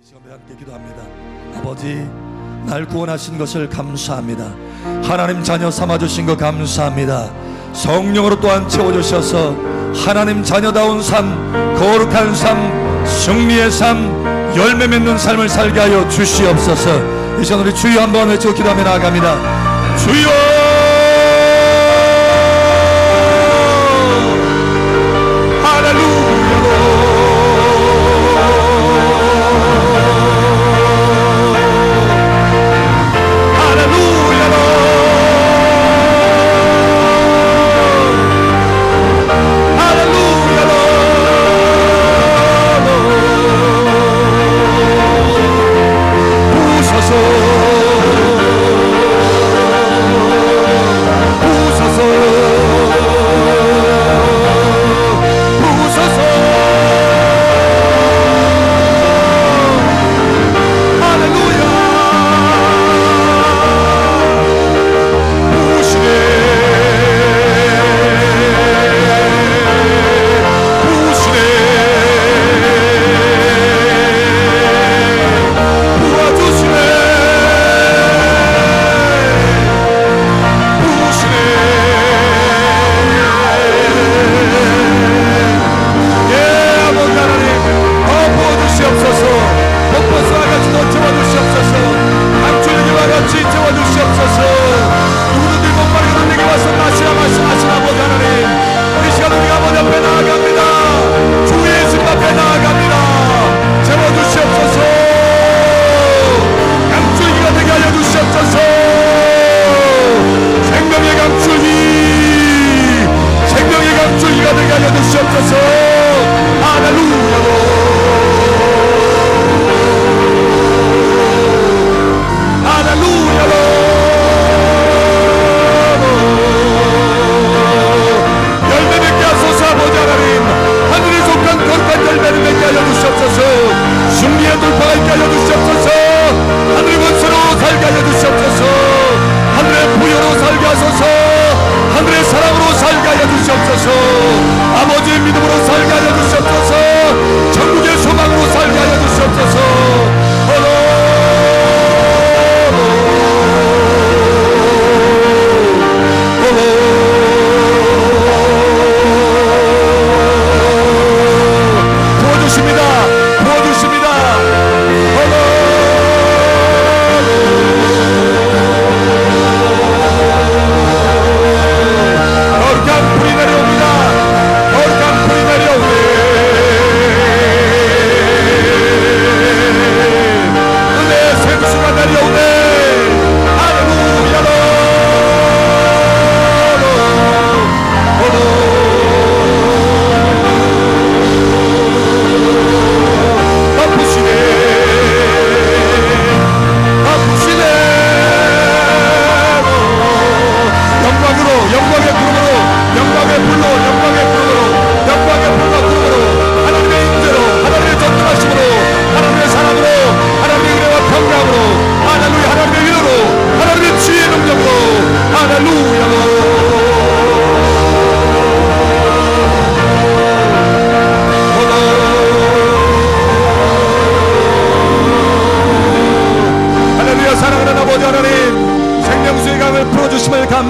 시간에 함께 기도합니다. 아버지, 날 구원하신 것을 감사합니다. 하나님 자녀 삼아주신 것 감사합니다. 성령으로 또한 채워주셔서 하나님 자녀다운 삶, 거룩한 삶, 승리의 삶, 열매 맺는 삶을 살게 하여 주시옵소서. 이 시간 우리 주여 한번 외치고 기도하며 나아갑니다. 주여!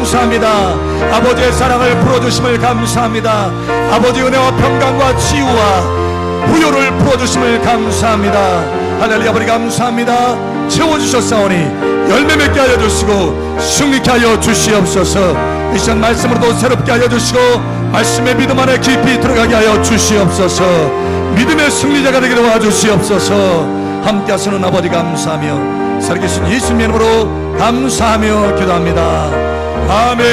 감사합니다. 아버지의 사랑을 풀어주심을 감사합니다. 아버지 은혜와 평강과 치유와 부요를 풀어주심을 감사합니다. 할렐루야. 아버지 감사합니다. 채워주셨사오니 열매 맺게 하여 주시고 승리케 하여 주시옵소서. 이 시간 말씀으로도 새롭게 하여 주시고 말씀의 믿음 안에 깊이 들어가게 하여 주시옵소서. 믿음의 승리자가 되게 도와주시옵소서. 함께 하시는 아버지 감사하며 살아계신 예수님의 이름으로 감사하며 기도합니다. 아멘.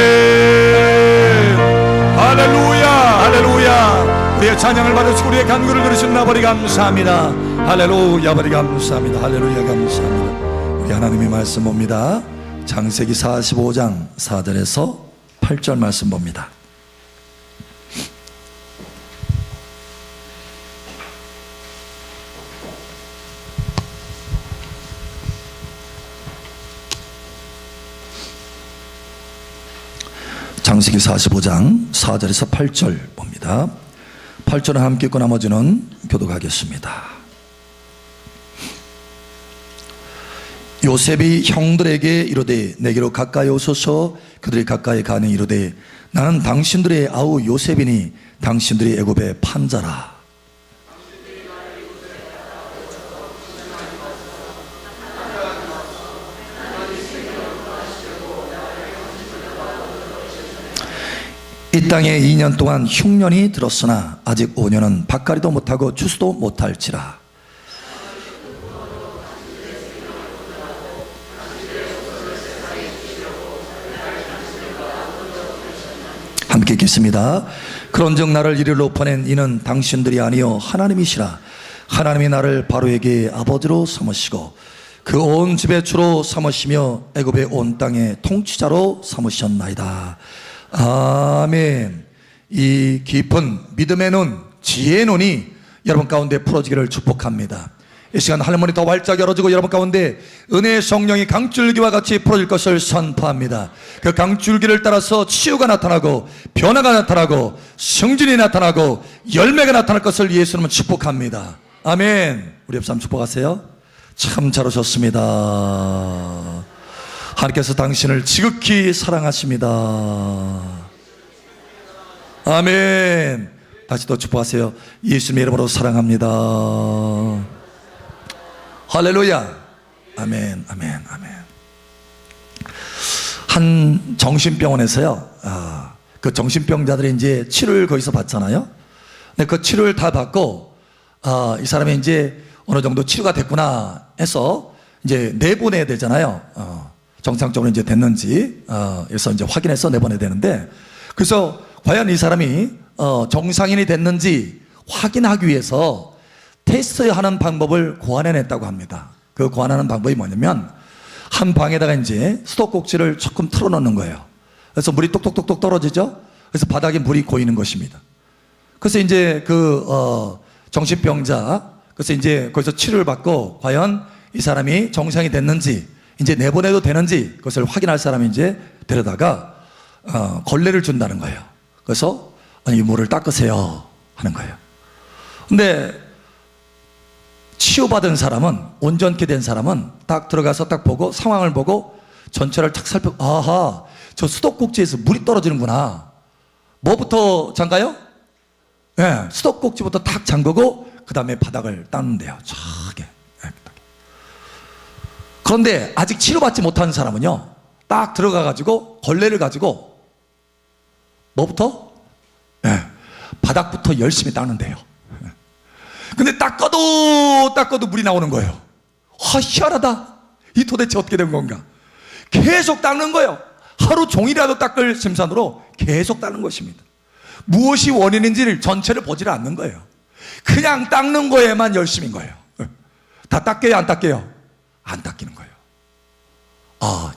할렐루야. 할렐루야. 우리의 찬양을 받으시고 우리의 간구를 들으신 아버지 감사합니다. 할렐루야. 아버지 감사합니다. 할렐루야. 감사합니다. 우리 하나님의 말씀 봅니다. 창세기 45장 4절에서 8절 말씀 봅니다. 창세기 45장 4절에서 8절 봅니다. 8절은 함께 읽고 나머지는 교독하겠습니다. 요셉이 형들에게 이르되 내게로 가까이 오소서. 그들이 가까이 가니 이르되 나는 당신들의 아우 요셉이니 당신들이 애굽의 판자라. 이 땅에 2년 동안 흉년이 들었으나 아직 5년은 밭갈이도 못하고 추수도 못할지라. 함께 읽겠습니다. 그런즉 나를 이리로 보낸 이는 당신들이 아니요 하나님이시라. 하나님이 나를 바로에게 아버지로 삼으시고 그 온 집의 주로 삼으시며 애굽의 온 땅의 통치자로 삼으셨나이다. 아멘. 이 깊은 믿음의 눈, 지혜의 눈이 여러분 가운데 풀어지기를 축복합니다. 이 시간 할머니 더 활짝 열어주고 여러분 가운데 은혜의 성령이 강줄기와 같이 풀어질 것을 선포합니다. 그 강줄기를 따라서 치유가 나타나고 변화가 나타나고 승진이 나타나고 열매가 나타날 것을 예수님은 축복합니다. 아멘. 우리 옆사람 축복하세요. 참 잘 오셨습니다. 하나님께서 당신을 지극히 사랑하십니다. 아멘. 다시 또 축복하세요. 예수님의 이름으로 사랑합니다. 할렐루야. 아멘. 아멘. 아멘. 한 정신병원에서요, 그 정신병자들이 이제 치료를 거기서 받잖아요. 근데 그 치료를 다 받고 이 사람이 이제 어느 정도 치료가 됐구나 해서 이제 내보내야 되잖아요. 정상적으로 이제 됐는지 그래서 이제 확인해서 내보내야 되는데, 그래서 과연 이 사람이 정상인이 됐는지 확인하기 위해서 테스트하는 방법을 고안해냈다고 합니다. 그 고안하는 방법이 뭐냐면 한 방에다가 이제 수도꼭지를 조금 틀어놓는 거예요. 그래서 물이 똑똑똑똑 떨어지죠. 그래서 바닥에 물이 고이는 것입니다. 그래서 이제 그 정신병자, 그래서 이제 거기서 치료를 받고 과연 이 사람이 정상이 됐는지 이제 내보내도 되는지 그것을 확인할 사람이 이제 데려다가 걸레를 준다는 거예요. 그래서 이 물을 닦으세요 하는 거예요. 근데 치유받은 사람은, 온전케 된 사람은 딱 들어가서 딱 보고 상황을 보고 전체를 탁 살펴보고, 아하, 저 수도꼭지에서 물이 떨어지는구나. 뭐부터 잠가요? 네, 수도꼭지부터 탁 잠그고 그 다음에 바닥을 닦는데요. 차게. 그런데 아직 치료받지 못한 사람은요, 딱 들어가가지고 걸레를 가지고 뭐부터? 네, 바닥부터 열심히 닦는데요. 근데 닦아도 물이 나오는 거예요. 희한하다. 이 도대체 어떻게 된 건가? 계속 닦는 거예요. 하루 종일이라도 닦을 심산으로 계속 닦는 것입니다. 무엇이 원인인지를 전체를 보지를 않는 거예요. 그냥 닦는 거에만 열심인 거예요. 다 닦게요, 안 닦게요? 안 닦이는 거예요.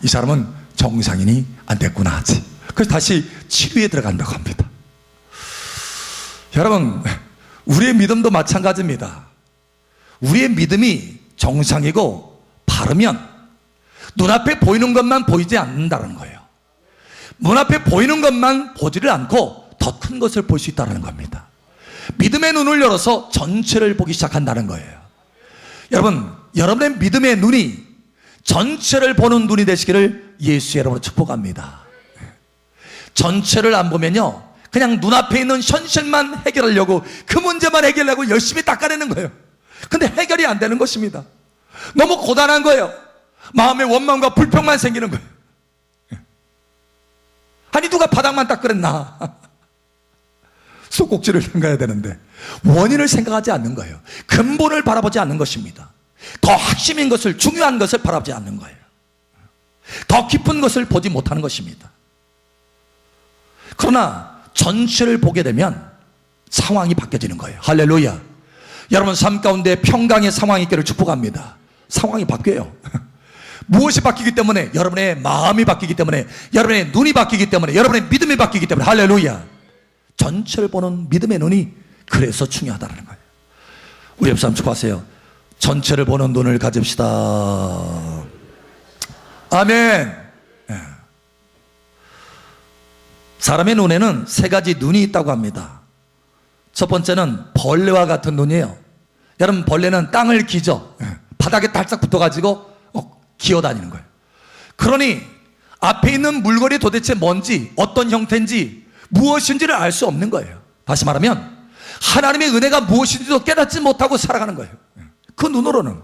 이 사람은 정상인이 안 됐구나 하지. 그래서 다시 치료에 들어간다고 합니다. 여러분, 우리의 믿음도 마찬가지입니다. 우리의 믿음이 정상이고 바르면 눈앞에 보이는 것만 보이지 않는다는 거예요. 눈앞에 보이는 것만 보지를 않고 더 큰 것을 볼 수 있다는 겁니다. 믿음의 눈을 열어서 전체를 보기 시작한다는 거예요. 여러분, 여러분의 믿음의 눈이 전체를 보는 눈이 되시기를 예수의 이름으로 축복합니다. 전체를 안 보면요, 그냥 눈앞에 있는 현실만 해결하려고, 그 문제만 해결하려고 열심히 닦아내는 거예요. 근데 해결이 안 되는 것입니다. 너무 고단한 거예요. 마음의 원망과 불평만 생기는 거예요. 아니, 누가 바닥만 닦으랬나? 수도꼭지를 생각해야 되는데 원인을 생각하지 않는 거예요. 근본을 바라보지 않는 것입니다. 더 핵심인 것을, 중요한 것을 바라보지 않는 거예요. 더 깊은 것을 보지 못하는 것입니다. 그러나 전체를 보게 되면 상황이 바뀌어지는 거예요. 할렐루야. 여러분 삶 가운데 평강의 상황이 있기를 축복합니다. 상황이 바뀌어요. 무엇이 바뀌기 때문에? 여러분의 마음이 바뀌기 때문에, 여러분의 눈이 바뀌기 때문에, 여러분의 믿음이 바뀌기 때문에. 할렐루야. 전체를 보는 믿음의 눈이 그래서 중요하다는 거예요. 우리 옆 사람 축복하세요. 전체를 보는 눈을 가집시다. 아멘. 사람의 눈에는 세 가지 눈이 있다고 합니다. 첫 번째는 벌레와 같은 눈이에요. 여러분, 벌레는 땅을 기죠. 바닥에 달싹 붙어가지고 기어다니는 거예요. 그러니 앞에 있는 물건이 도대체 뭔지, 어떤 형태인지, 무엇인지를 알 수 없는 거예요. 다시 말하면 하나님의 은혜가 무엇인지도 깨닫지 못하고 살아가는 거예요. 그 눈으로는.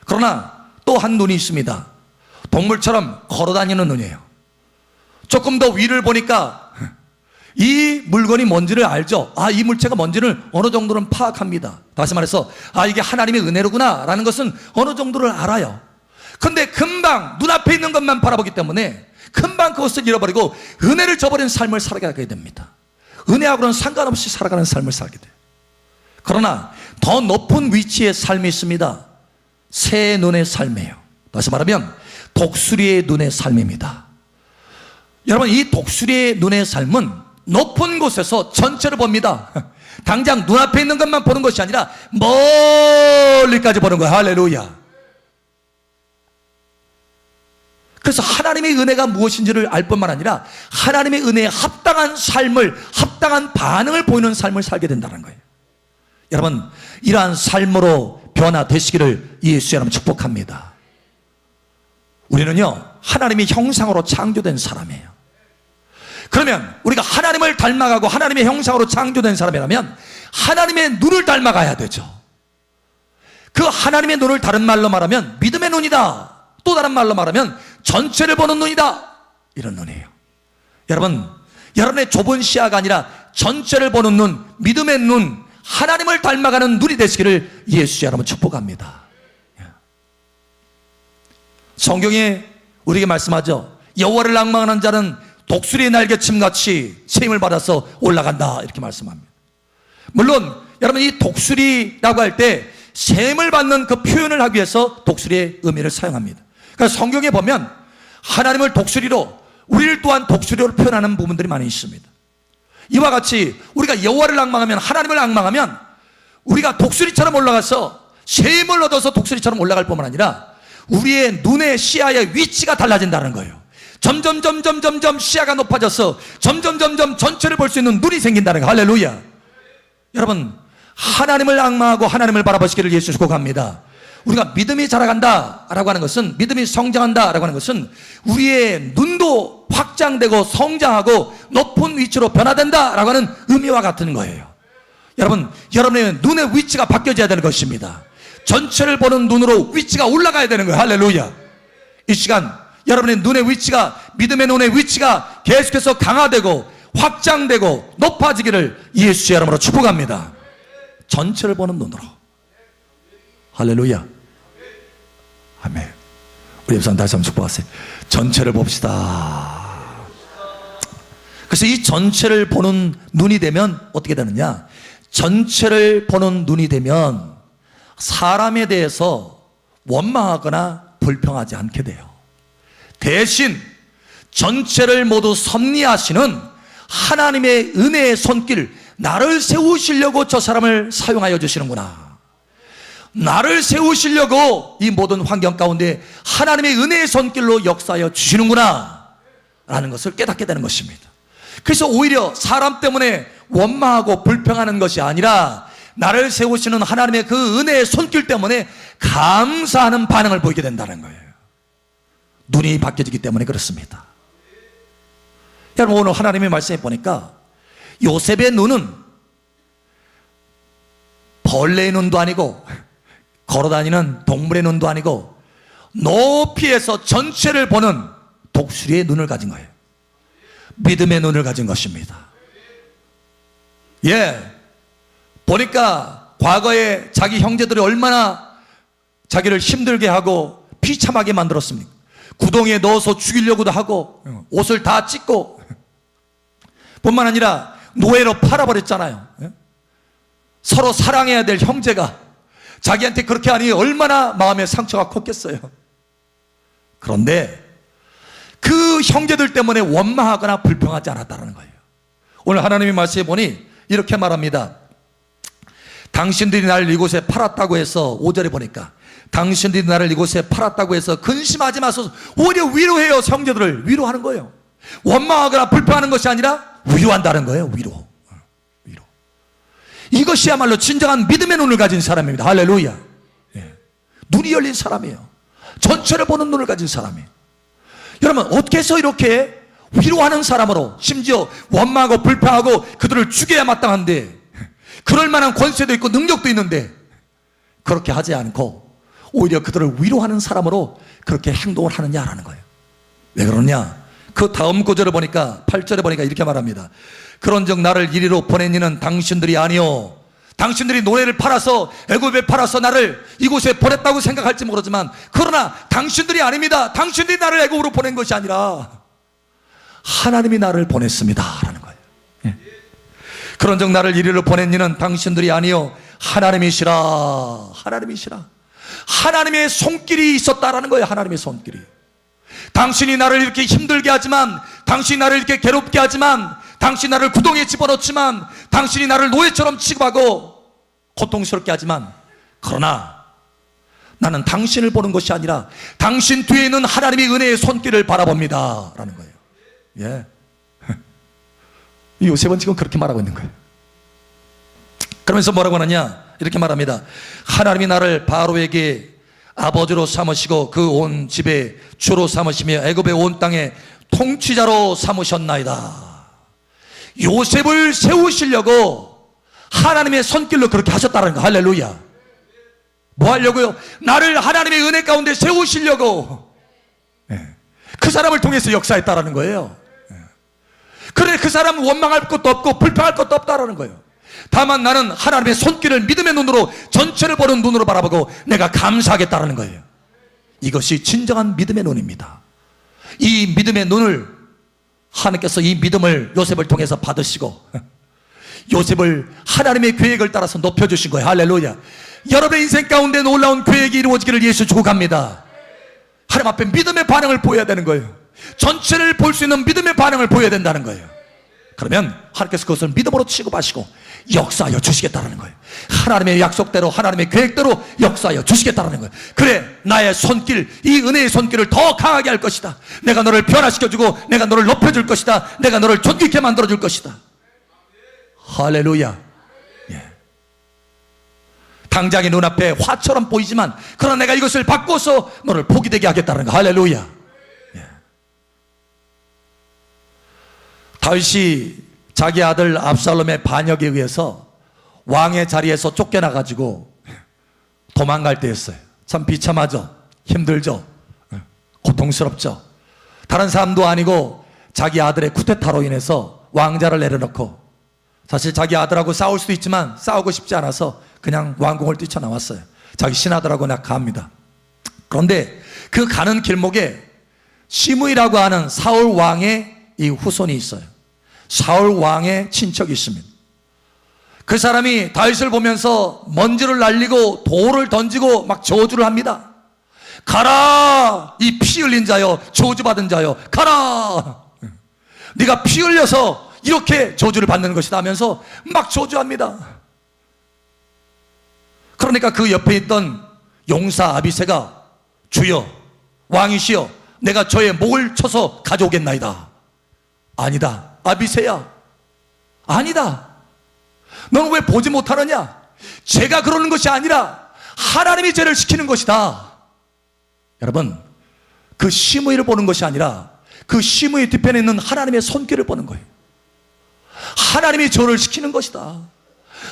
그러나 또 한 눈이 있습니다. 동물처럼 걸어다니는 눈이에요. 조금 더 위를 보니까 이 물건이 뭔지를 알죠. 이 물체가 뭔지를 어느 정도는 파악합니다. 다시 말해서 이게 하나님의 은혜로구나 라는 것은 어느 정도를 알아요. 근데 금방 눈앞에 있는 것만 바라보기 때문에 금방 그것을 잃어버리고 은혜를 저버린 삶을 살아가게 됩니다. 은혜하고는 상관없이 살아가는 삶을 살게 돼요. 그러나 더 높은 위치의 삶이 있습니다. 새 눈의 삶이에요. 다시 말하면 독수리의 눈의 삶입니다. 여러분, 이 독수리의 눈의 삶은 높은 곳에서 전체를 봅니다. 당장 눈앞에 있는 것만 보는 것이 아니라 멀리까지 보는 거예요. 할렐루야. 그래서 하나님의 은혜가 무엇인지를 알 뿐만 아니라 하나님의 은혜에 합당한 삶을, 합당한 반응을 보이는 삶을 살게 된다는 거예요. 여러분, 이러한 삶으로 변화되시기를 예수의 이름으로 축복합니다. 우리는요, 하나님의 형상으로 창조된 사람이에요. 그러면 우리가 하나님을 닮아가고 하나님의 형상으로 창조된 사람이라면 하나님의 눈을 닮아가야 되죠. 그 하나님의 눈을 다른 말로 말하면 믿음의 눈이다. 또 다른 말로 말하면 전체를 보는 눈이다. 이런 눈이에요. 여러분, 여러분의 좁은 시야가 아니라 전체를 보는 눈, 믿음의 눈, 하나님을 닮아가는 눈이 되시기를 예수의 이름으로 축복합니다. 성경에 우리에게 말씀하죠. 여호와를 낭망하는 자는 독수리의 날개침같이 세임을 받아서 올라간다, 이렇게 말씀합니다. 물론 여러분, 이 독수리라고 할 때 세임을 받는 그 표현을 하기 위해서 독수리의 의미를 사용합니다. 그러니까 성경에 보면 하나님을 독수리로, 우리를 또한 독수리로 표현하는 부분들이 많이 있습니다. 이와 같이 우리가 여호와를 앙망하면, 하나님을 앙망하면 우리가 독수리처럼 올라가서 세임을 얻어서 독수리처럼 올라갈 뿐만 아니라 우리의 눈의 시야의 위치가 달라진다는 거예요. 점점 시야가 높아져서 점점 전체를 볼 수 있는 눈이 생긴다는 거예요. 할렐루야. 여러분, 하나님을 앙망하고 하나님을 바라보시기를 예수 축복합니다. 우리가 믿음이 자라간다라고 하는 것은, 믿음이 성장한다라고 하는 것은 우리의 눈도 확장되고 성장하고 높은 위치로 변화된다라고 하는 의미와 같은 거예요. 여러분, 여러분의 눈의 위치가 바뀌어져야 되는 것입니다. 전체를 보는 눈으로 위치가 올라가야 되는 거예요. 할렐루야. 이 시간 여러분의 눈의 위치가, 믿음의 눈의 위치가 계속해서 강화되고 확장되고 높아지기를 예수의 이름으로 축복합니다. 전체를 보는 눈으로. 할렐루야. 아멘. 우리 옆 사람 다시 한번 축복하세요. 전체를 봅시다. 그래서 이 전체를 보는 눈이 되면 어떻게 되느냐? 전체를 보는 눈이 되면 사람에 대해서 원망하거나 불평하지 않게 돼요. 대신 전체를 모두 섭리하시는 하나님의 은혜의 손길, 나를 세우시려고 저 사람을 사용하여 주시는구나, 나를 세우시려고 이 모든 환경 가운데 하나님의 은혜의 손길로 역사하여 주시는구나 라는 것을 깨닫게 되는 것입니다. 그래서 오히려 사람 때문에 원망하고 불평하는 것이 아니라 나를 세우시는 하나님의 그 은혜의 손길 때문에 감사하는 반응을 보이게 된다는 거예요. 눈이 바뀌어지기 때문에 그렇습니다. 여러분, 오늘 하나님의 말씀에 보니까 요셉의 눈은 벌레의 눈도 아니고 걸어다니는 동물의 눈도 아니고 높이에서 전체를 보는 독수리의 눈을 가진 거예요. 믿음의 눈을 가진 것입니다. 보니까 과거에 자기 형제들이 얼마나 자기를 힘들게 하고 비참하게 만들었습니까? 구덩이에 넣어서 죽이려고도 하고 옷을 다 찢고, 뿐만 아니라 노예로 팔아버렸잖아요. 서로 사랑해야 될 형제가 자기한테 그렇게 하니 얼마나 마음의 상처가 컸겠어요. 그런데 그 형제들 때문에 원망하거나 불평하지 않았다는 거예요. 오늘 하나님의 말씀에 보니 이렇게 말합니다. 당신들이 나를 이곳에 팔았다고 해서, 5절에 보니까 당신들이 나를 이곳에 팔았다고 해서 근심하지 마소서. 오히려 위로해요. 형제들을 위로하는 거예요. 원망하거나 불평하는 것이 아니라 위로한다는 거예요. 위로. 이것이야말로 진정한 믿음의 눈을 가진 사람입니다. 할렐루야. 눈이 열린 사람이에요. 전체를 보는 눈을 가진 사람이. 여러분, 어떻게 해서 이렇게 위로하는 사람으로, 심지어 원망하고 불평하고 그들을 죽여야 마땅한데, 그럴 만한 권세도 있고 능력도 있는데 그렇게 하지 않고 오히려 그들을 위로하는 사람으로 그렇게 행동을 하느냐라는 거예요. 왜 그러냐? 그 다음 구절을 보니까, 8절에 보니까 이렇게 말합니다. 그런즉 나를 이리로 보낸 이는 당신들이 아니요, 당신들이 노예를 팔아서, 애굽에 팔아서 나를 이곳에 보냈다고 생각할지 모르지만, 그러나 당신들이 아닙니다. 당신들이 나를 애굽으로 보낸 것이 아니라 하나님이 나를 보냈습니다 라는 거예요. 예. 그런즉 나를 이리로 보낸 이는 당신들이 아니요 하나님이시라. 하나님이시라. 하나님의 손길이 있었다라는 거예요. 하나님의 손길이. 당신이 나를 이렇게 힘들게 하지만, 당신이 나를 이렇게 괴롭게 하지만, 당신이 나를 구덩이에 집어넣지만, 당신이 나를 노예처럼 취급하고 고통스럽게 하지만, 그러나 나는 당신을 보는 것이 아니라 당신 뒤에 있는 하나님의 은혜의 손길을 바라봅니다 라는 거예요. 예. 요셉은 지금 그렇게 말하고 있는 거예요. 그러면서 뭐라고 하느냐? 이렇게 말합니다. 하나님이 나를 바로에게 아버지로 삼으시고 그 온 집에 주로 삼으시며 애굽의 온 땅에 통치자로 삼으셨나이다. 요셉을 세우시려고 하나님의 손길로 그렇게 하셨다는 거. 할렐루야. 뭐 하려고요? 나를 하나님의 은혜 가운데 세우시려고, 그 사람을 통해서 역사했다라는 거예요. 그래, 그 사람은 원망할 것도 없고 불평할 것도 없다라는 거예요. 다만 나는 하나님의 손길을 믿음의 눈으로, 전체를 보는 눈으로 바라보고 내가 감사하겠다라는 거예요. 이것이 진정한 믿음의 눈입니다. 이 믿음의 눈을 하나님께서, 이 믿음을 요셉을 통해서 받으시고 요셉을 하나님의 계획을 따라서 높여주신 거예요. 할렐루야. 여러분의 인생 가운데 놀라운 계획이 이루어지기를 예수 축복합니다. 하나님 앞에 믿음의 반응을 보여야 되는 거예요. 전체를 볼 수 있는 믿음의 반응을 보여야 된다는 거예요. 그러면 하나님께서 그것을 믿음으로 취급하시고 역사하여 주시겠다는 거예요. 하나님의 약속대로, 하나님의 계획대로 역사하여 주시겠다는 거예요. 그래, 나의 손길, 이 은혜의 손길을 더 강하게 할 것이다. 내가 너를 변화시켜주고 내가 너를 높여줄 것이다. 내가 너를 존귀케 만들어줄 것이다. 할렐루야. 예. 당장의 눈앞에 화처럼 보이지만, 그러나 내가 이것을 바꿔서 너를 복이 되게 하겠다는 거. 할렐루야. 예. 다윗이 자기 아들 압살롬의 반역에 의해서 왕의 자리에서 쫓겨나가지고 도망갈 때였어요. 참 비참하죠. 힘들죠. 고통스럽죠. 다른 사람도 아니고 자기 아들의 쿠데타로 인해서 왕자를 내려놓고, 사실 자기 아들하고 싸울 수도 있지만 싸우고 싶지 않아서 그냥 왕궁을 뛰쳐나왔어요. 자기 신하들하고 낙하합니다. 그런데 그 가는 길목에 시므이라고 하는 사울 왕의 이 후손이 있어요. 사울 왕의 친척이 있습니다. 그 사람이 다윗을 보면서 먼지를 날리고 돌을 던지고 막 저주를 합니다. 가라, 이 피 흘린 자여, 저주받은 자여, 가라. 네가 피 흘려서 이렇게 저주를 받는 것이다 하면서 막 저주합니다. 그러니까 그 옆에 있던 용사 아비새가, 주여, 왕이시여, 내가 저의 목을 쳐서 가져오겠나이다. 아니다, 아비새야, 아니다. 너는 왜 보지 못하느냐? 제가 그러는 것이 아니라 하나님이 죄를 시키는 것이다. 여러분, 그 시므이를 보는 것이 아니라 그 시므이 뒤편에 있는 하나님의 손길을 보는 거예요. 하나님이 저를 시키는 것이다.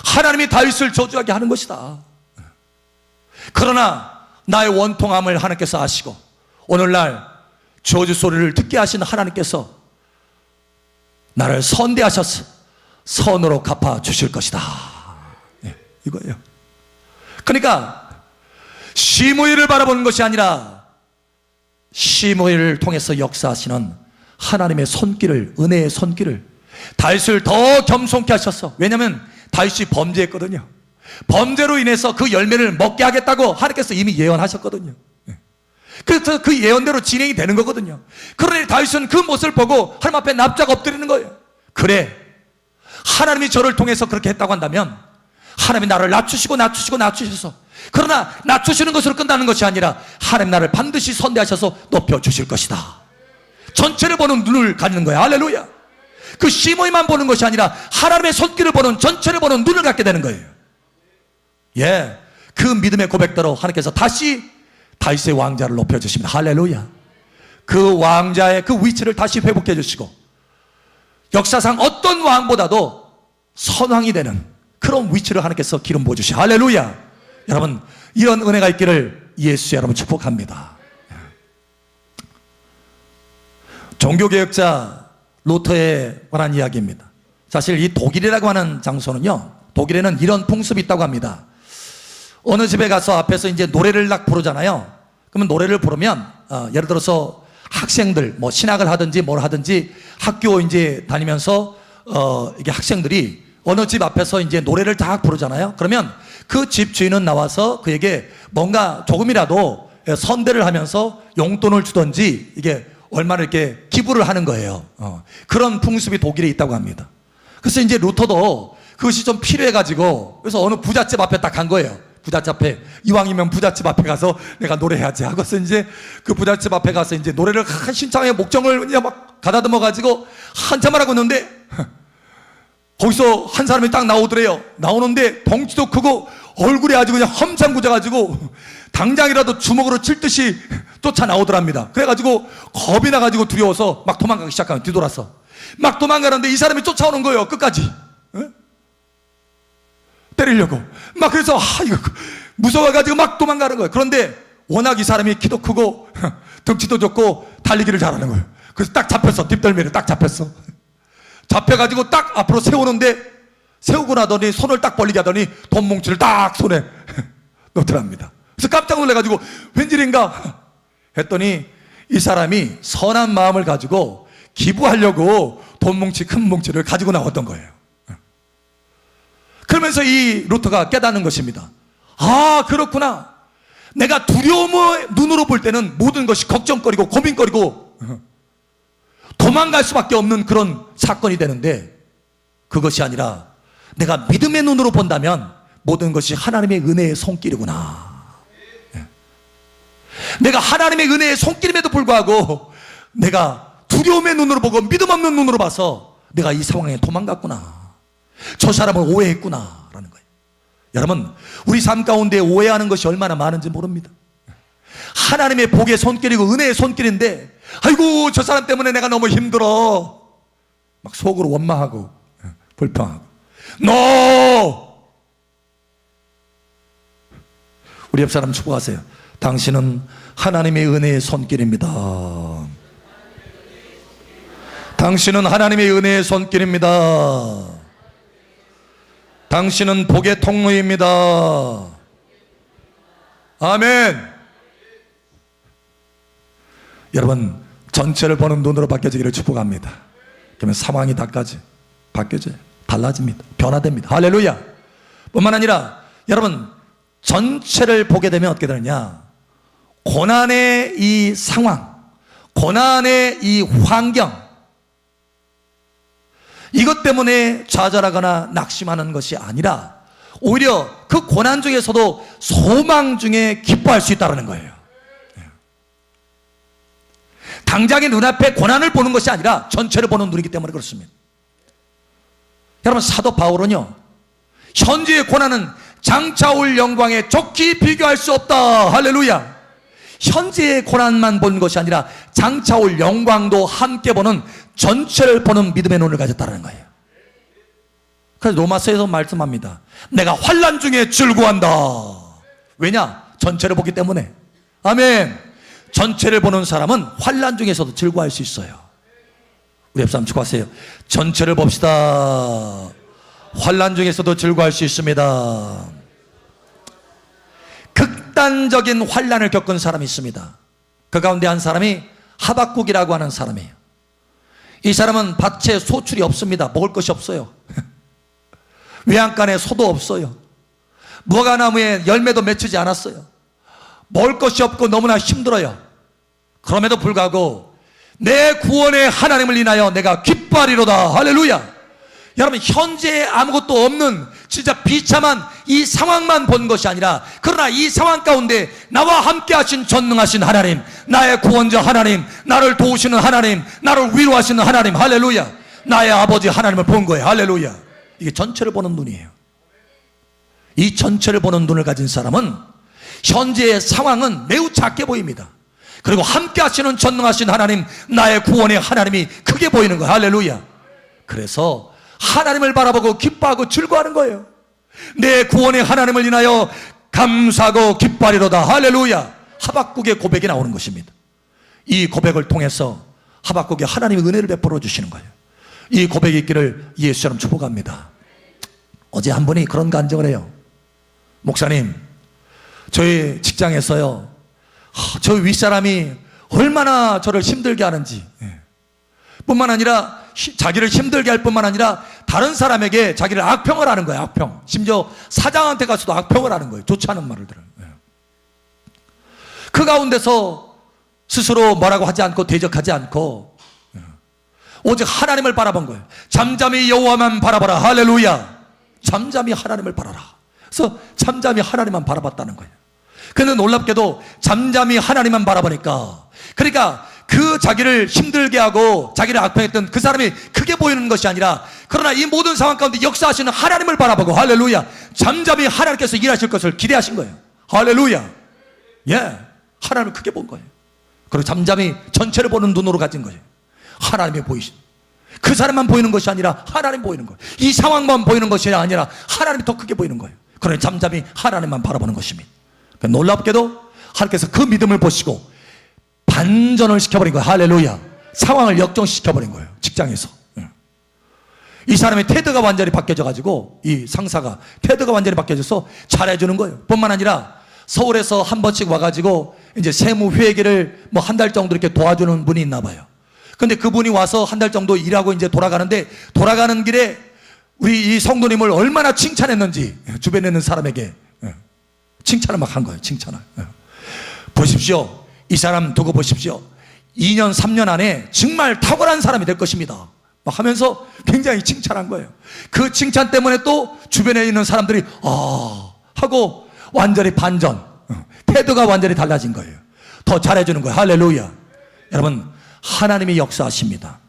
하나님이 다윗을 저주하게 하는 것이다. 그러나 나의 원통함을 하나님께서 아시고 오늘날 저주 소리를 듣게 하신 하나님께서 나를 선대하셔서 선으로 갚아주실 것이다. 네, 이거예요. 그러니까 시므이를 바라보는 것이 아니라 시므이를 통해서 역사하시는 하나님의 손길을, 은혜의 손길을, 다윗을 더 겸손케 하셔서, 왜냐하면 다윗이 범죄했거든요. 범죄로 인해서 그 열매를 먹게 하겠다고 하나님께서 이미 예언하셨거든요. 그래서 그 예언대로 진행이 되는 거거든요. 그러니 다윗은 그 모습을 보고 하나님 앞에 납작 엎드리는 거예요. 그래, 하나님이 저를 통해서 그렇게 했다고 한다면 하나님이 나를 낮추셔서, 그러나 낮추시는 것으로 끝나는 것이 아니라 하나님 나를 반드시 선대하셔서 높여주실 것이다. 전체를 보는 눈을 갖는 거야. 할렐루야. 그 시므이만 보는 것이 아니라 하나님의 손길을 보는, 전체를 보는 눈을 갖게 되는 거예요. 예, 그 믿음의 고백대로 하나님께서 다시 다윗의 왕자를 높여주십니다. 할렐루야. 그 왕자의 그 위치를 다시 회복해 주시고 역사상 어떤 왕보다도 선왕이 되는 그런 위치를 하나님께서 기름 부어주시. 할렐루야. 여러분, 이런 은혜가 있기를 예수 여러분 축복합니다. 종교개혁자 루터에 관한 이야기입니다. 사실 이 독일이라고 하는 장소는요, 독일에는 이런 풍습이 있다고 합니다. 어느 집에 가서 앞에서 이제 노래를 딱 부르잖아요. 그러면 노래를 부르면 예를 들어서 학생들 뭐 신학을 하든지 뭘 하든지 학교 이제 다니면서 이게 학생들이 어느 집 앞에서 이제 노래를 딱 부르잖아요. 그러면 그 집 주인은 나와서 그에게 뭔가 조금이라도 선대를 하면서 용돈을 주든지 이게 얼마나 이렇게 기부를 하는 거예요. 그런 풍습이 독일에 있다고 합니다. 그래서 이제 루터도 그것이 좀 필요해가지고 그래서 어느 부잣집 앞에 딱 간 거예요. 부잣집 앞에, 이왕이면 부잣집 앞에 가서 내가 노래해야지 하고서 이제 그 부잣집 앞에 가서 이제 노래를 신창의 목정을 그냥 막 가다듬어 가지고 한참을 하고 있는데 거기서 한 사람이 딱 나오더래요. 나오는데 덩치도 크고 얼굴이 아주 그냥 험상궂어가지고 당장이라도 주먹으로 칠 듯이 쫓아 나오더랍니다. 그래가지고 겁이 나가지고 두려워서 막 도망가기 시작하면 뒤돌아서 막 도망가는데 이 사람이 쫓아오는 거예요. 끝까지. 때리려고. 막 그래서 이거 무서워가지고 막 도망가는 거예요. 그런데 워낙 이 사람이 키도 크고 덩치도 좋고 달리기를 잘하는 거예요. 그래서 딱 잡혔어. 뒷덜미를 딱 잡혔어. 잡혀가지고 딱 앞으로 세우는데 세우고 나더니 손을 딱 벌리게 하더니 돈 뭉치를 딱 손에 넣더랍니다. 그래서 깜짝 놀래가지고 웬일인가 했더니 이 사람이 선한 마음을 가지고 기부하려고 돈 뭉치 큰 뭉치를 가지고 나왔던 거예요. 그러면서 이 루터가 깨닫는 것입니다. 아, 그렇구나. 내가 두려움의 눈으로 볼 때는 모든 것이 걱정거리고 고민거리고 도망갈 수밖에 없는 그런 사건이 되는데 그것이 아니라 내가 믿음의 눈으로 본다면 모든 것이 하나님의 은혜의 손길이구나. 내가 하나님의 은혜의 손길임에도 불구하고 내가 두려움의 눈으로 보고 믿음 없는 눈으로 봐서 내가 이 상황에 도망갔구나. 저 사람을 오해했구나 라는 거예요. 여러분, 우리 삶 가운데 오해하는 것이 얼마나 많은지 모릅니다. 하나님의 복의 손길이고 은혜의 손길인데 아이고 저 사람 때문에 내가 너무 힘들어 막 속으로 원망하고 불평하고 우리 옆 사람 축복하세요. 당신은 하나님의 은혜의 손길입니다. 당신은 하나님의 은혜의 손길입니다. 당신은 복의 통로입니다. 아멘. 여러분, 전체를 보는 눈으로 바뀌어지기를 축복합니다. 그러면 상황이 바뀌어져요. 달라집니다. 변화됩니다. 할렐루야. 뿐만 아니라 여러분, 전체를 보게 되면 어떻게 되느냐, 고난의 이 상황, 고난의 이 환경, 이것 때문에 좌절하거나 낙심하는 것이 아니라 오히려 그 고난 중에서도 소망 중에 기뻐할 수 있다는 거예요. 당장의 눈앞에 고난을 보는 것이 아니라 전체를 보는 눈이기 때문에 그렇습니다. 여러분, 사도 바울은요, 현재의 고난은 장차 올 영광에 좋게 비교할 수 없다. 할렐루야. 현재의 고난만 본 것이 아니라 장차 올 영광도 함께 보는 전체를 보는 믿음의 눈을 가졌다는 거예요. 그래서 로마서에서 말씀합니다. 내가 환난 중에 즐거워한다. 왜냐? 전체를 보기 때문에. 아멘. 전체를 보는 사람은 환난 중에서도 즐거워할 수 있어요. 우리 옆사람 축하하세요. 전체를 봅시다. 환난 중에서도 즐거워할 수 있습니다. 극단적인 환난을 겪은 사람이 있습니다. 그 가운데 한 사람이 하박국이라고 하는 사람이에요. 이 사람은 밭에 소출이 없습니다. 먹을 것이 없어요. 외양간에 소도 없어요. 무화과나무에 열매도 맺히지 않았어요. 먹을 것이 없고 너무나 힘들어요. 그럼에도 불구하고 내 구원의 하나님을 인하여 내가 기뻐하리로다. 할렐루야. 여러분, 현재에 아무것도 없는 진짜 비참한 이 상황만 본 것이 아니라, 그러나 이 상황 가운데 나와 함께 하신 전능하신 하나님, 나의 구원자 하나님, 나를 도우시는 하나님, 나를 위로하시는 하나님, 할렐루야, 나의 아버지 하나님을 본 거예요. 할렐루야. 이게 전체를 보는 눈이에요. 이 전체를 보는 눈을 가진 사람은 현재의 상황은 매우 작게 보입니다. 그리고 함께 하시는 전능하신 하나님, 나의 구원의 하나님이 크게 보이는 거예요. 할렐루야. 그래서 하나님을 바라보고 기뻐하고 즐거워하는 거예요. 내 구원의 하나님을 인하여 감사하고 기뻐하리로다. 할렐루야. 하박국의 고백이 나오는 것입니다. 이 고백을 통해서 하박국에 하나님의 은혜를 베풀어 주시는 거예요. 이 고백이 있기를 예수처럼 축복합니다. 어제 한 분이 그런 간증을 해요. 목사님, 저희 직장에서요, 저 윗사람이 얼마나 저를 힘들게 하는지, 뿐만 아니라 자기를 힘들게 할 뿐만 아니라 다른 사람에게 자기를 악평을 하는 거예요. 악평. 심지어 사장한테 가서도 악평을 하는 거예요. 좋지 않은 말을 들어요. 그 가운데서 스스로 뭐라고 하지 않고 대적하지 않고 오직 하나님을 바라본 거예요. 잠잠히 여호와만 바라봐라. 할렐루야. 잠잠히 하나님을 바라라. 그래서 잠잠히 하나님만 바라봤다는 거예요. 그런데 놀랍게도 잠잠히 하나님만 바라보니까, 그러니까 그 자기를 힘들게 하고 자기를 악평했던 그 사람이 크게 보이는 것이 아니라, 그러나 이 모든 상황 가운데 역사하시는 하나님을 바라보고, 할렐루야, 잠잠히 하나님께서 일하실 것을 기대하신 거예요. 할렐루야. 예, 하나님을 크게 본 거예요. 그리고 잠잠히 전체를 보는 눈으로 가진 거예요. 하나님이 보이신, 그 사람만 보이는 것이 아니라 하나님 보이는 거예요. 이 상황만 보이는 것이 아니라 하나님이 더 크게 보이는 거예요. 그러니 잠잠히 하나님만 바라보는 것입니다. 놀랍게도 하나님께서 그 믿음을 보시고 반전을 시켜버린 거예요. 할렐루야. 상황을 역전시켜버린 거예요. 직장에서. 이 사람의 태도가 완전히 바뀌어져 가지고, 이 상사가 태도가 완전히 바뀌어져서 잘해주는 거예요. 뿐만 아니라 서울에서 한 번씩 와가지고 이제 세무 회계를 뭐 한 달 정도 이렇게 도와주는 분이 있나 봐요. 근데 그분이 와서 한 달 정도 일하고 이제 돌아가는데, 돌아가는 길에 우리 이 성도님을 얼마나 칭찬했는지 주변에 있는 사람에게 칭찬을 막 한 거예요. 칭찬을. 보십시오. 이 사람 두고 보십시오. 2년 3년 안에 정말 탁월한 사람이 될 것입니다. 막 하면서 굉장히 칭찬한 거예요. 그 칭찬 때문에 또 주변에 있는 사람들이 하고 완전히 반전, 태도가 완전히 달라진 거예요. 더 잘해주는 거예요. 할렐루야. 여러분, 하나님이 역사하십니다.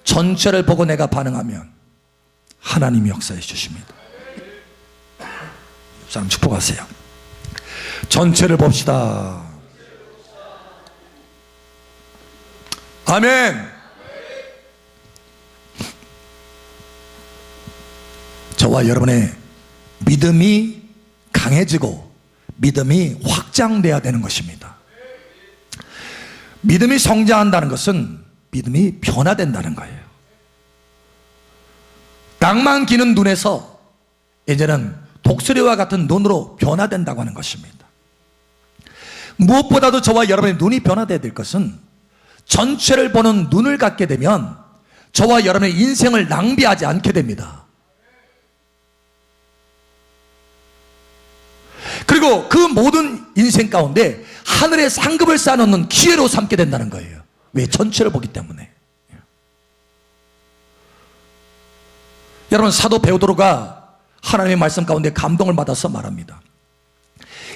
전체를 보고 내가 반응하면 하나님이 역사해 주십니다. 사람 축복하세요. 전체를 봅시다. 아멘. 저와 여러분의 믿음이 강해지고 믿음이 확장돼야 되는 것입니다. 믿음이 성장한다는 것은 믿음이 변화된다는 거예요. 낭만 기는 눈에서 이제는 독수리와 같은 눈으로 변화된다고 하는 것입니다. 무엇보다도 저와 여러분의 눈이 변화되어야 될 것은, 전체를 보는 눈을 갖게 되면 저와 여러분의 인생을 낭비하지 않게 됩니다. 그리고 그 모든 인생 가운데 하늘의 상급을 쌓아놓는 기회로 삼게 된다는 거예요. 왜? 전체를 보기 때문에. 여러분, 사도 베드로가 하나님의 말씀 가운데 감동을 받아서 말합니다.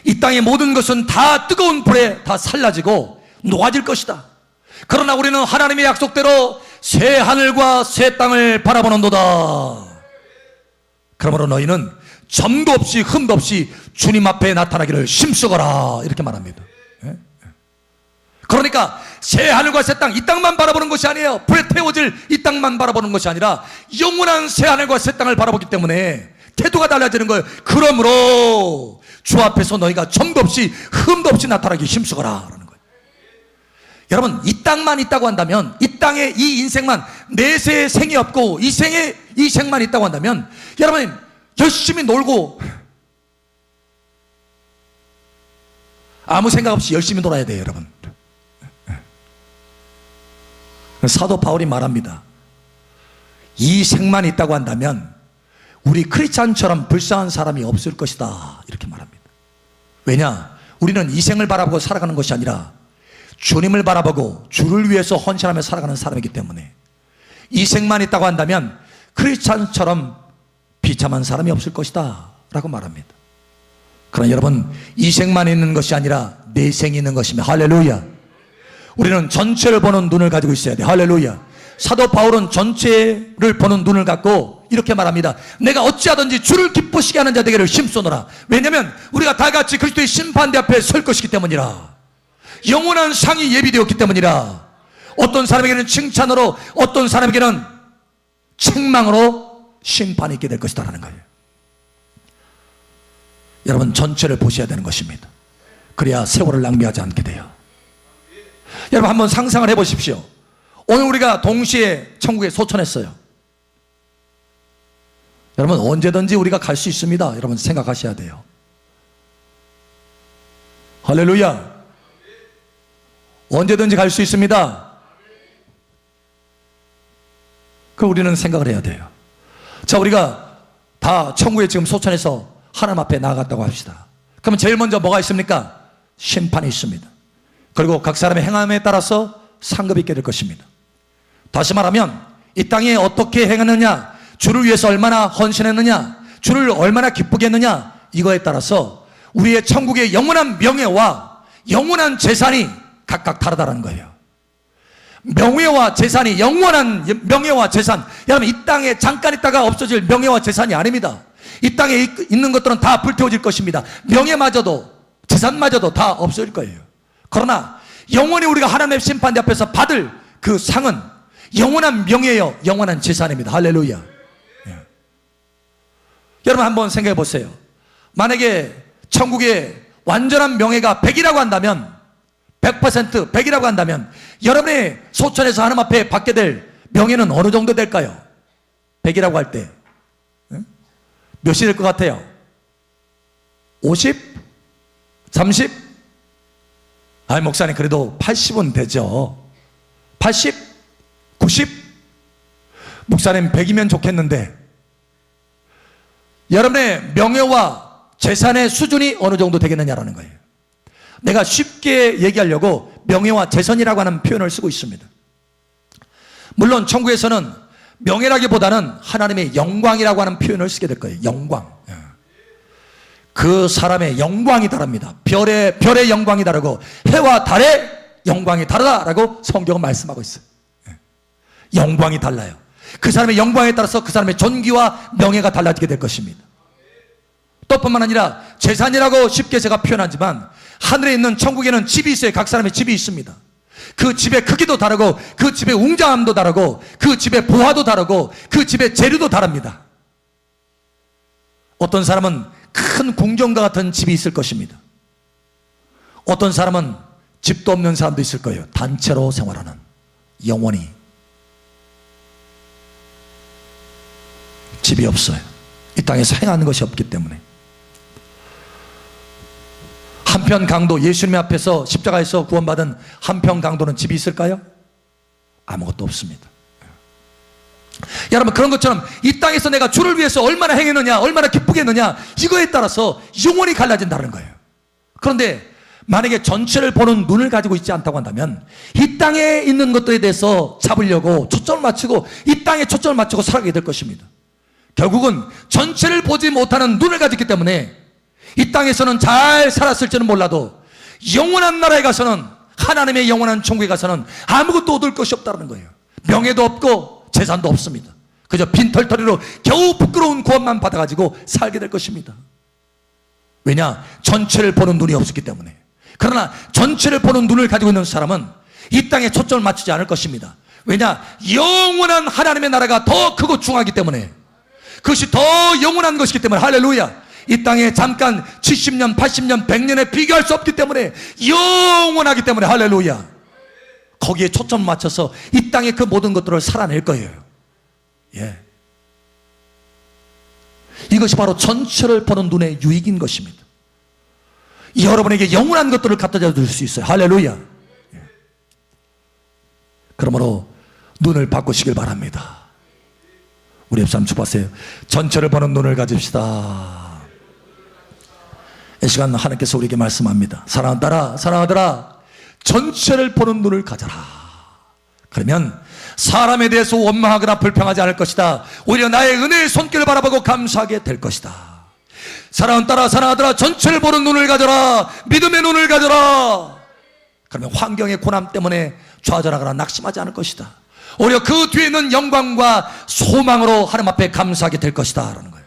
이 땅의 모든 것은 다 뜨거운 불에 다 살라지고 녹아질 것이다. 그러나 우리는 하나님의 약속대로 새 하늘과 새 땅을 바라보는도다. 그러므로 너희는 점도 없이 흠도 없이 주님 앞에 나타나기를 힘쓰거라. 이렇게 말합니다. 그러니까 새 하늘과 새 땅, 이 땅만 바라보는 것이 아니에요. 불에 태워질 이 땅만 바라보는 것이 아니라 영원한 새 하늘과 새 땅을 바라보기 때문에 태도가 달라지는 거예요. 그러므로 주 앞에서 너희가 점도 없이 흠도 없이 나타나기 힘쓰거라 라는 거예요. 여러분, 이 땅만 있다고 한다면, 이 땅에 이 인생만, 내세의 생이 없고 이 생에 이 생만 있다고 한다면, 여러분 열심히 놀고 아무 생각 없이 열심히 놀아야 돼요. 여러분, 사도 바울이 말합니다. 이 생만 있다고 한다면 우리 크리스찬처럼 불쌍한 사람이 없을 것이다. 이렇게 말합니다. 왜냐? 우리는 이 생을 바라보고 살아가는 것이 아니라 주님을 바라보고 주를 위해서 헌신하며 살아가는 사람이기 때문에, 이 생만 있다고 한다면 크리스찬처럼 비참한 사람이 없을 것이다 라고 말합니다. 그러나 여러분, 이 생만 있는 것이 아니라 내 생이 있는 것입니다. 할렐루야. 우리는 전체를 보는 눈을 가지고 있어야 돼. 할렐루야. 사도 바울은 전체를 보는 눈을 갖고 이렇게 말합니다. 내가 어찌하든지 주를 기쁘시게 하는 자 되기를 힘쓰노라. 왜냐하면 우리가 다 같이 그리스도의 심판대 앞에 설 것이기 때문이라. 영원한 상이 예비되었기 때문이라. 어떤 사람에게는 칭찬으로, 어떤 사람에게는 책망으로 심판이 있게 될 것이다라는 거예요. 여러분, 전체를 보셔야 되는 것입니다. 그래야 세월을 낭비하지 않게 돼요. 여러분, 한번 상상을 해보십시오. 오늘 우리가 동시에 천국에 소천했어요. 여러분, 언제든지 우리가 갈 수 있습니다. 여러분, 생각하셔야 돼요. 할렐루야. 언제든지 갈 수 있습니다. 그럼 우리는 생각을 해야 돼요. 자, 우리가 다 천국에 지금 소천해서 하나님 앞에 나아갔다고 합시다. 그러면 제일 먼저 뭐가 있습니까? 심판이 있습니다. 그리고 각 사람의 행함에 따라서 상급이 있게 될 것입니다. 다시 말하면 이 땅에 어떻게 행하느냐, 주를 위해서 얼마나 헌신했느냐, 주를 얼마나 기쁘게 했느냐, 이거에 따라서 우리의 천국의 영원한 명예와 영원한 재산이 각각 다르다는 거예요. 명예와 재산이, 영원한 명예와 재산, 여러분, 이 땅에 잠깐 있다가 없어질 명예와 재산이 아닙니다. 이 땅에 있는 것들은 다 불태워질 것입니다. 명예마저도 재산마저도 다 없어질 거예요. 그러나 영원히 우리가 하나님의 심판대 앞에서 받을 그 상은 영원한 명예요, 영원한 재산입니다. 할렐루야. 예. 여러분, 한번 생각해 보세요. 만약에 천국의 완전한 명예가 100이라고 한다면, 100%, 100이라고 한다면 여러분의 소천에서 하나님 앞에 받게 될 명예는 어느 정도 될까요? 100이라고 할 때 몇이 될 것 같아요? 50? 30? 아이, 목사님, 그래도 80은 되죠. 80? 90? 목사님 100이면 좋겠는데, 여러분의 명예와 재산의 수준이 어느 정도 되겠느냐라는 거예요. 내가 쉽게 얘기하려고 명예와 재산이라고 하는 표현을 쓰고 있습니다. 물론 천국에서는 명예라기보다는 하나님의 영광이라고 하는 표현을 쓰게 될 거예요. 영광. 그 사람의 영광이 다릅니다. 별의 영광이 다르고 해와 달의 영광이 다르다라고 성경은 말씀하고 있어요. 영광이 달라요. 그 사람의 영광에 따라서 그 사람의 존귀와 명예가 달라지게 될 것입니다. 또 뿐만 아니라 재산이라고 쉽게 제가 표현하지만 하늘에 있는 천국에는 집이 있어요. 각 사람의 집이 있습니다. 그 집의 크기도 다르고, 그 집의 웅장함도 다르고, 그 집의 보화도 다르고, 그 집의 재료도 다릅니다. 어떤 사람은 큰 궁전과 같은 집이 있을 것입니다. 어떤 사람은 집도 없는 사람도 있을 거예요. 단체로 생활하는, 영원히 집이 없어요. 이 땅에서 행하는 것이 없기 때문에. 한편 강도, 예수님 앞에서 십자가에서 구원받은 한편 강도는 집이 있을까요? 아무것도 없습니다. 여러분, 그런 것처럼 이 땅에서 내가 주를 위해서 얼마나 행했느냐, 얼마나 기쁘게 했느냐, 이거에 따라서 영원히 갈라진다는 거예요. 그런데 만약에 전체를 보는 눈을 가지고 있지 않다고 한다면 이 땅에 있는 것들에 대해서 잡으려고 초점을 맞추고, 이 땅에 초점을 맞추고 살아가게 될 것입니다. 결국은 전체를 보지 못하는 눈을 가졌기 때문에 이 땅에서는 잘 살았을지는 몰라도 영원한 나라에 가서는, 하나님의 영원한 천국에 가서는 아무것도 얻을 것이 없다는 거예요. 명예도 없고 재산도 없습니다. 그저 빈털터리로 겨우 부끄러운 구원만 받아가지고 살게 될 것입니다. 왜냐? 전체를 보는 눈이 없었기 때문에. 그러나 전체를 보는 눈을 가지고 있는 사람은 이 땅에 초점을 맞추지 않을 것입니다. 왜냐? 영원한 하나님의 나라가 더 크고 중하기 때문에, 그것이 더 영원한 것이기 때문에. 할렐루야. 이 땅에 잠깐 70년, 80년, 100년에 비교할 수 없기 때문에, 영원하기 때문에. 할렐루야. 거기에 초점을 맞춰서 이 땅의 그 모든 것들을 살아낼 거예요. 예. 이것이 바로 전체를 보는 눈의 유익인 것입니다. 여러분에게 영원한 것들을 갖다 줄 수 있어요. 할렐루야. 예. 그러므로 눈을 바꾸시길 바랍니다. 우리 옆 사람 축복하세요. 전체를 보는 눈을 가집시다. 이 시간 하나님께서 우리에게 말씀합니다. 사랑하더라, 사랑하더라, 전체를 보는 눈을 가져라. 그러면 사람에 대해서 원망하거나 불평하지 않을 것이다. 오히려 나의 은혜의 손길을 바라보고 감사하게 될 것이다. 사랑하더라, 사랑하더라, 전체를 보는 눈을 가져라. 믿음의 눈을 가져라. 그러면 환경의 고난 때문에 좌절하거나 낙심하지 않을 것이다. 오히려 그 뒤에 있는 영광과 소망으로 하나님 앞에 감사하게 될 것이다 라는 거예요.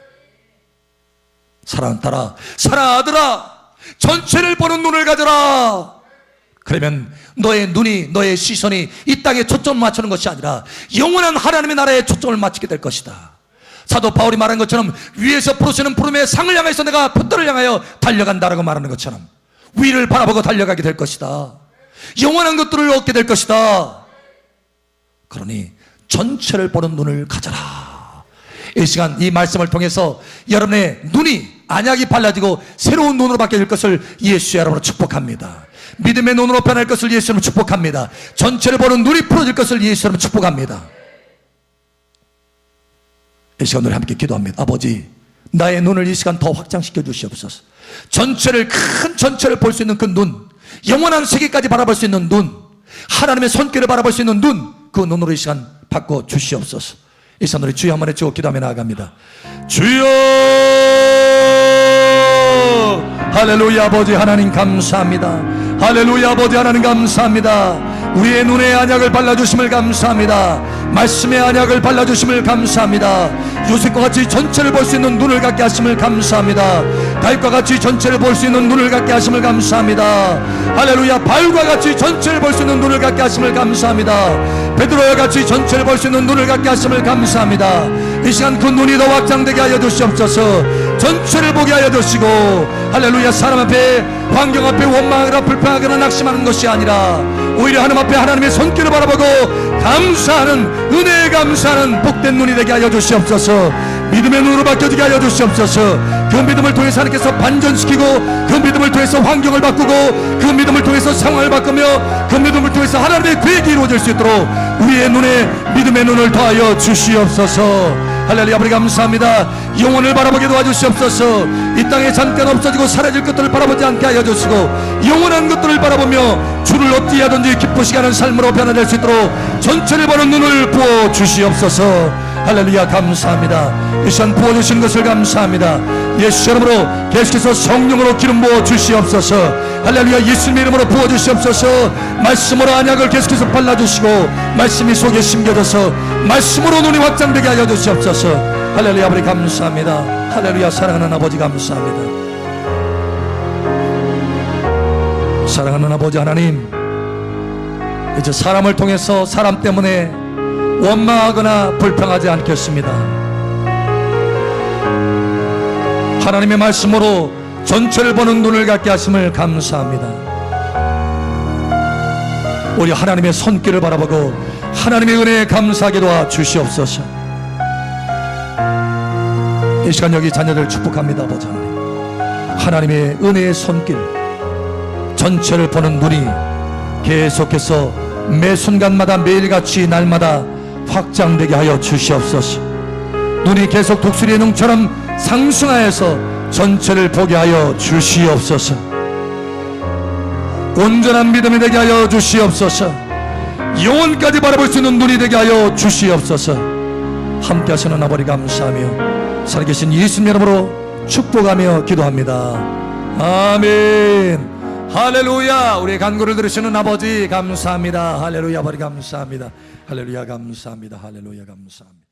사랑하는 딸아, 사랑하는 아들아, 전체를 보는 눈을 가져라. 그러면 너의 눈이, 너의 시선이 이 땅에 초점을 맞추는 것이 아니라 영원한 하나님의 나라에 초점을 맞추게 될 것이다. 사도 바울이 말한 것처럼 위에서 부르시는 부름의 상을 향해서 내가 푯돌을 향하여 달려간다라고 말하는 것처럼 위를 바라보고 달려가게 될 것이다. 영원한 것들을 얻게 될 것이다. 그러니 전체를 보는 눈을 가져라. 이 시간 이 말씀을 통해서 여러분의 눈이 안약이 발라지고 새로운 눈으로 바뀔 것을 예수의 이름으로 축복합니다. 믿음의 눈으로 변할 것을 예수의 이름으로 축복합니다. 전체를 보는 눈이 풀어질 것을 예수의 이름으로 축복합니다. 이 시간 우리 함께 기도합니다. 아버지, 나의 눈을 이 시간 더 확장시켜 주시옵소서. 전체를, 큰 전체를 볼 수 있는 그 눈, 영원한 세계까지 바라볼 수 있는 눈, 하나님의 손길을 바라볼 수 있는 눈, 그 눈으로 이 시간 바꿔 주시옵소서. 이 시간 우리 주여 한번 해주고 기도하며 나아갑니다. 주여, 할렐루야. 아버지 하나님 감사합니다. 할렐루야. 아버지 하나님 감사합니다. 우리의 눈에 안약을 발라주심을 감사합니다. 말씀의 안약을 발라주심을 감사합니다. 요셉과 같이 전체를 볼 수 있는 눈을 갖게 하심을 감사합니다. 다윗과 같이 전체를 볼 수 있는 눈을 갖게 하심을 감사합니다. 할렐루야. 바울과 같이 전체를 볼 수 있는 눈을 갖게 하심을 감사합니다. 베드로와 같이 전체를 볼 수 있는 눈을 갖게 하심을 감사합니다. 이 시간 그 눈이 더 확장되게 하여 주시옵소서. 전체를 보게 하여 주시고, 할렐루야. 사람 앞에, 환경 앞에 원망하거나 불평하거나 낙심하는 것이 아니라 오히려 하나님 앞에 하나님의 손길을 바라보고 감사하는, 은혜에 감사하는 복된 눈이 되게 하여 주시옵소서. 믿음의 눈으로 바뀌어지게 하여 주시옵소서. 그 믿음을 통해서 하나님께서 반전시키고, 그 믿음을 통해서 환경을 바꾸고, 그 믿음을 통해서 상황을 바꾸며, 그 믿음을 통해서 하나님의 계획이 이루어질 수 있도록 우리의 눈에 믿음의 눈을 더하여 주시옵소서. 할렐루야. 아버지 감사합니다. 영혼을 바라보게 도와주시옵소서. 이 땅에 잠깐 없어지고 사라질 것들을 바라보지 않게 하여 주시고, 영원한 것들을 바라보며 주를 어찌 하든지 기쁘시게 하는 삶으로 변화될 수 있도록 전체를 보는 눈을 부어 주시옵소서. 할렐루야. 감사합니다. 이 시간 부어주신 것을 감사합니다. 예수 이름으로 계속해서 성령으로 기름 부어 주시옵소서. 할렐루야. 예수님의 이름으로 부어 주시옵소서. 말씀으로 안약을 계속해서 발라주시고, 말씀이 속에 심겨져서 말씀으로 눈이 확장되게 하여 주시옵소서. 할렐루야. 아버지 감사합니다. 할렐루야. 사랑하는 아버지 감사합니다. 사랑하는 아버지 하나님, 이제 사람을 통해서 사람 때문에 원망하거나 불평하지 않겠습니다. 하나님의 말씀으로 전체를 보는 눈을 갖게 하심을 감사합니다. 우리 하나님의 손길을 바라보고 하나님의 은혜에 감사하게 도와 주시옵소서. 이 시간 여기 자녀들 축복합니다. 아버지 하나님, 하나님의 은혜의 손길, 전체를 보는 눈이 계속해서 매 순간마다 매일같이 날마다 확장되게 하여 주시옵소서. 눈이 계속 독수리의 눈처럼 상승하여서 전체를 보게 하여 주시옵소서. 온전한 믿음이 되게 하여 주시옵소서. 영원까지 바라볼 수 있는 눈이 되게 하여 주시옵소서. 함께 하시는 아버지 감사하며 살아계신 예수님 이름으로 축복하며 기도합니다. 아멘. 할렐루야. 우리의 간구를 들으시는 아버지 감사합니다. 할렐루야. 아버지 감사합니다. 할렐루야 감사합니다. 할렐루야 감사합니다.